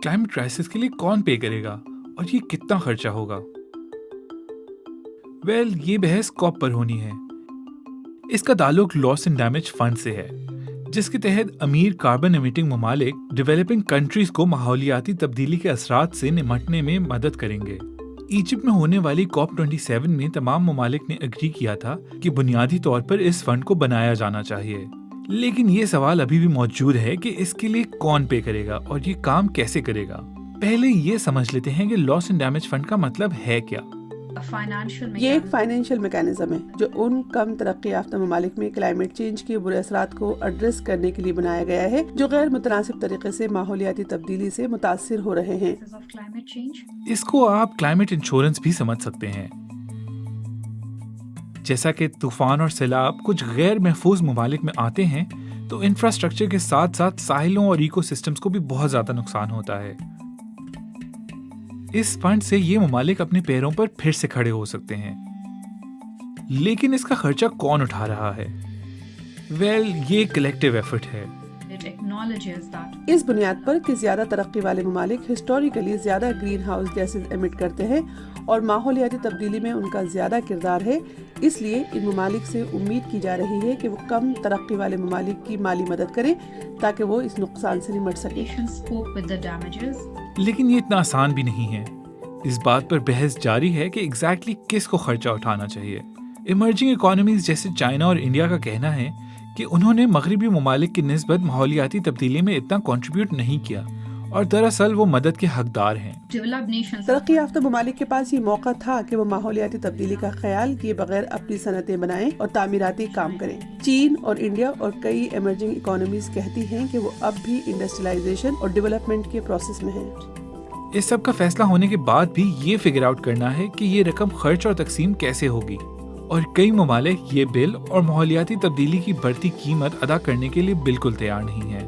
Climate crisis के लिए कौन पे करेगा और ये कितना खर्चा होगा? ये बहस कॉप पर होनी है। इसका ताल्लुक लॉस एंड डैमेज फंड से है, जिसके तहत अमीर कार्बन एमिटिंग ममालिक डेवलपिंग कंट्रीज को माहौलियाती तब्दीली के असरात से निपटने में मदद करेंगे। इजिप्ट में होने वाली कॉप 27 में तमाम ममालिक ने एग्री किया था कि बुनियादी तौर पर इस फंड को बनाया जाना चाहिए, लेकिन ये सवाल अभी भी मौजूद है कि इसके लिए कौन पे करेगा और ये काम कैसे करेगा। पहले ये समझ लेते हैं कि लॉस एंड डैमेज फंड का मतलब है क्या। ये एक फाइनेंशियल मैकेनिज्म है जो उन कम तरक्की याफ्ता ममालिक में क्लाइमेट चेंज के बुरे असरात को एड्रेस करने के लिए बनाया गया है, जो गैर मुतनासिब तरीके से माहौलियाती तब्दीली से मुतासिर हो रहे हैं। इसको आप क्लाइमेट इंश्योरेंस भी समझ सकते हैं। जैसा कि तूफान और सैलाब कुछ गैर महफूज ममालिक में आते हैं, तो इंफ्रास्ट्रक्चर के साथ साथ साहिलों और इकोसिस्टम्स को भी बहुत ज्यादा नुकसान होता है। इस फंड से ये ममालिक अपने पैरों पर फिर से खड़े हो सकते हैं, लेकिन इसका खर्चा कौन उठा रहा है? ये कलेक्टिव एफर्ट है। इस बुनियाद पर कि ज्यादा तरक्की वाले ममालिक हिस्टोरिकली ज्यादा ग्रीन हाउस गैसेज एमिट करते हैं और माहौलियाती तब्दीली में उनका ज्यादा किरदार है, इसलिए इन ममालिक से उम्मीद की जा रही है कि वो कम तरक्की वाले ममालिक की माली मदद करें ताकि वो इस नुकसान से निपट सके। लेकिन ये इतना आसान भी नहीं है। इस बात पर बहस जारी है कि एग्जैक्टली किस को खर्चा उठाना चाहिए। इमर्जिंग इकोनॉमीज जैसे चाइना और इंडिया का कहना है कि उन्होंने मगरबी ममालिक की निस्बत माहौलियाती तब्दीली में इतना कंट्रीब्यूट नहीं किया और दरअसल वो मदद के हकदार हैं। तरक्की याफ्ता ममालिक के पास ये मौका था कि वो माहौलियाती तब्दीली का ख्याल किए बगैर अपनी सनतें बनाएं और तामीराती काम करें। चीन और इंडिया और कई इमर्जिंग इकोनॉमीज कहती हैं कि वो अब भी इंडस्ट्रियलाइजेशन और डेवलपमेंट के प्रोसेस में हैं। इस सब का फैसला होने के बाद भी ये फिगर आउट करना है कि ये रकम खर्च और तकसीम कैसे होगी, और कई ममालिक ये बिल और माहौलियाती तब्दीली की बढ़ती कीमत अदा करने के लिए बिल्कुल तैयार नहीं है।